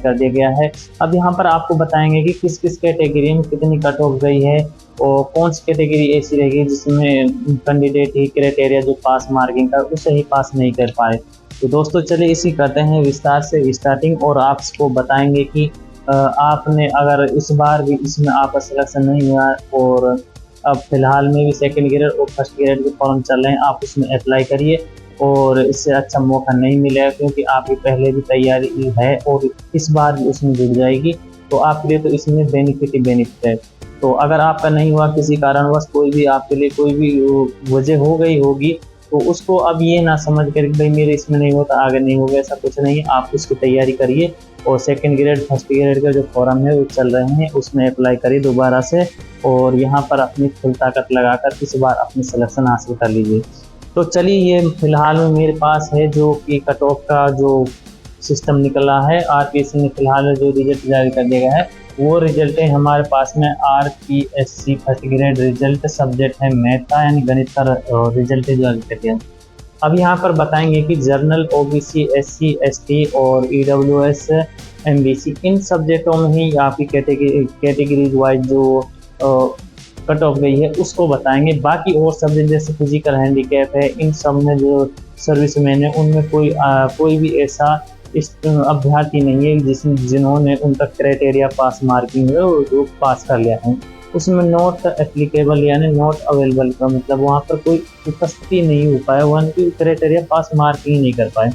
कर दिया गया है। अब यहाँ पर आपको बताएंगे कि किस किस कैटेगरी में कितनी कट ऑफ गई है और कौन सी कैटेगरी ऐसी रहेगी जिसमें कैंडिडेट ही क्राइटेरिया जो पास मार्किंग का उसे ही पास नहीं कर पाए। तो दोस्तों चलिए इसी करते हैं विस्तार से स्टार्टिंग और आपको बताएंगे कि आपने अगर इस बार भी इसमें आपका सिलेक्शन नहीं हुआ और अब फिलहाल में भी सेकंड ग्रेड और फर्स्ट ग्रेड के फॉर्म चल रहे हैं, आप उसमें अप्लाई करिए और इससे अच्छा मौका नहीं मिलेगा क्योंकि आपकी पहले भी तैयारी है और इस बार भी उसमें जुड़ जाएगी, तो आपके लिए तो इसमें बेनिफिट ही बेनिफिट है। तो अगर आपका नहीं हुआ किसी कारणवश, कोई भी आपके लिए कोई भी वजह हो गई होगी, तो उसको अब ये ना समझ कर भाई मेरे इसमें नहीं होता आगे नहीं होगा, ऐसा कुछ नहीं है। आप उसकी तैयारी करिए और सेकंड ग्रेड फर्स्ट ग्रेड का जो फॉर्म है वो चल रहे हैं उसमें अप्लाई करिए दोबारा से और यहाँ पर अपनी फुल ताकत लगाकर इस बार अपनी सिलेक्शन हासिल कर लीजिए। तो चलिए ये फिलहाल में मेरे पास है जो कि कट ऑफ का जो सिस्टम निकला है, आरपीएससी ने फिलहाल जो रिजल्ट जारी कर दिया गया है वो रिजल्ट है हमारे पास में RPSC first grade result, subject है मैथ का यानी गणित का रिजल्ट जारी कर दिया। अब यहाँ पर बताएंगे कि जर्नल, ओबीसी, एससी, एसटी और ईडब्ल्यूएस, एमबीसी इन सब्जेक्टों में ही आपकी कैटेगरीज वाइज जो कट ऑफ गई है उसको बताएंगे। बाकी और सब्जेक्ट जैसे फिजिकल हैंडीकैप है, इन सब में जो सर्विसमैन है उनमें कोई भी ऐसा इस अभ्यर्थी नहीं है जिन्होंने उनका क्राइटेरिया पास मार्किंग है और जो पास कर लिया है उसमें नॉट एप्लीकेबल यानी नॉट अवेलेबल का मतलब वहाँ पर कोई उपस्थिति नहीं हो पाया, वहाँ की क्राइटेरिया पास मार्किंग नहीं कर पाए।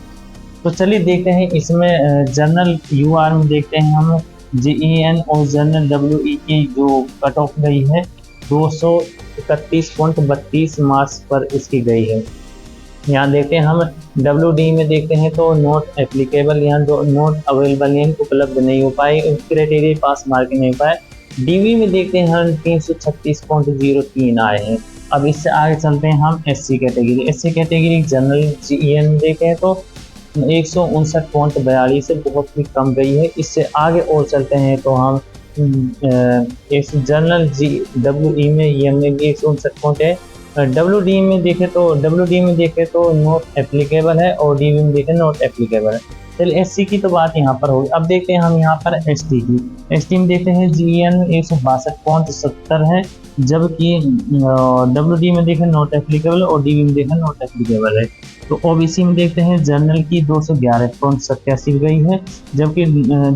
तो चलिए देखते हैं इसमें जनरल यूआर में देखते हैं हम जेईएन और जनरल डब्ल्यूई की जो कट ऑफ गई है 231.32 मार्क्स पर इसकी गई है। यहाँ देखते हैं हम डब्ल्यूडी में देखते हैं तो नॉट एप्लीकेबल यहाँ नॉट अवेलेबल यानी उपलब्ध नहीं हो पाए, क्राइटेरिया पास मार्किंग नहीं हो पाए। डीवी में देखते हैं हम 336.03 आए हैं। अब इससे आगे चलते हैं हम एससी कैटेगरी जनरल जीईएन में देखते हैं तो 159.42 से बहुत ही कम गई है। इससे आगे और चलते हैं तो हम जनरल डब्ल्यूई में ये भी 159 है। डब्ल्यूडी में देखें तो नॉट एप्लीकेबल है और डीवी में देखें नॉट एप्लीकेबल है। चलिए एससी की तो बात यहाँ पर होगी। अब देखते हैं हम यहाँ पर एसटी में देखते हैं जीएन में 162.70 है, जबकि डब्ल्यूडी में देखें नॉट एप्लीकेबल और डीवी में देखें नॉट एप्लीकेबल है। तो ओबीसी में देखते हैं जनरल की 211.87 गई है, जबकि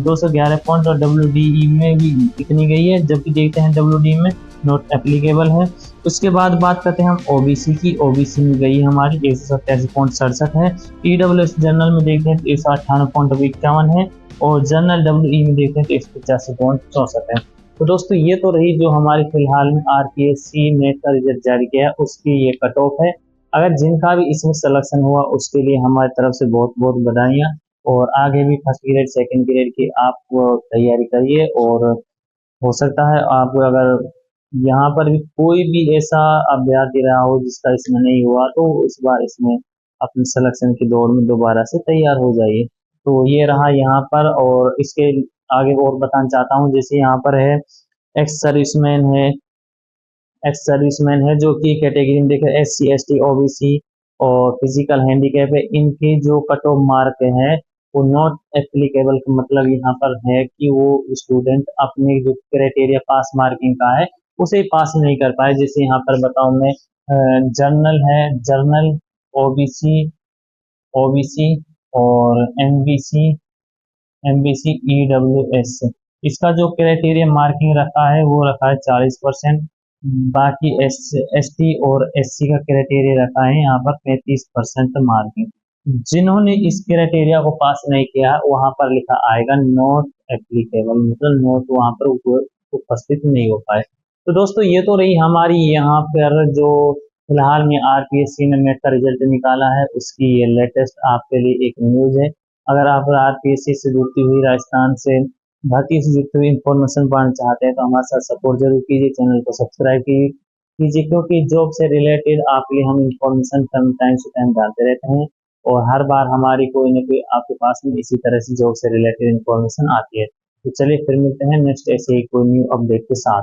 211 पॉइंट और डब्ल्यूडी में भी कितनी गई है, जबकि देखते हैं डब्ल्यूडी में नॉट एप्लीकेबल है। उसके बाद बात करते हैं हम ओबीसी की। ओबीसी में गई हमारी 187.67 है। ईडब्ल्यूएस जनरल में देखते हैं तो 198.51 है और जनरल डब्ल्यूई में देखते हैं तो 185.64 है। तो दोस्तों ये तो रही जो हमारी फिलहाल में आरपीएससी नेट का रिजल्ट जारी किया है उसकी ये कट ऑफ है। अगर जिनका भी इसमें सिलेक्शन हुआ उसके लिए हमारी तरफ से बहुत बहुत बधाइयाँ और आगे भी फर्स्ट ग्रेड सेकंड ग्रेड की आप तैयारी करिए और हो सकता है आप अगर यहाँ पर भी कोई भी ऐसा अभ्यर्थी रहा हो जिसका इसमें नहीं हुआ तो इस बार इसमें अपने सिलेक्शन की दौड़ में दोबारा से तैयार हो जाइए। तो ये रहा यहाँ पर और इसके आगे और बताना चाहता हूँ जैसे यहाँ पर है एक्स सर्विसमैन है जो कि कैटेगरी में देखे एससी, एसटी, ओबीसी और फिजिकल हैंडीकैप है, इनके जो कट ऑफ मार्क है वो नॉट एप्लीकेबल का मतलब यहाँ पर है कि वो स्टूडेंट अपने जो क्राइटेरिया पास मार्किंग का है उसे पास नहीं कर पाए। जैसे यहाँ पर बताऊं मैं जर्नल, ओबीसी ओबीसी और एमबीसी ईडब्ल्यूएस, इसका जो क्राइटेरिया मार्किंग रखा है वो रखा है 40%। बाकी एसटी और एससी का क्राइटेरिया रखा है यहाँ पर 35% मार्किंग। जिन्होंने इस क्राइटेरिया को पास नहीं किया वहां पर लिखा आएगा नॉट एप्लीकेबल, मतलब नॉट वहां पर उपस्थित नहीं हो पाए। तो दोस्तों ये तो रही हमारी यहाँ पर जो फिलहाल में आरपीएससी ने नेट का रिजल्ट निकाला है उसकी ये लेटेस्ट आपके लिए एक न्यूज है। अगर आप आरपीएससी से जुड़ती हुई राजस्थान से भर्ती से जुड़ती हुई इंफॉर्मेशन पाना चाहते हैं तो हमारे साथ सपोर्ट जरूर कीजिए, चैनल को सब्सक्राइब कीजिए क्योंकि जॉब से रिलेटेड आपके लिए हम इंफॉर्मेशन टाइम से टाइम डालते रहते हैं और हर बार हमारी कोई ना कोई आपके पास में इसी तरह से जॉब से रिलेटेड इंफॉर्मेशन आती है। तो चलिए फिर मिलते हैं नेक्स्ट ऐसे ही कोई न्यू अपडेट के साथ।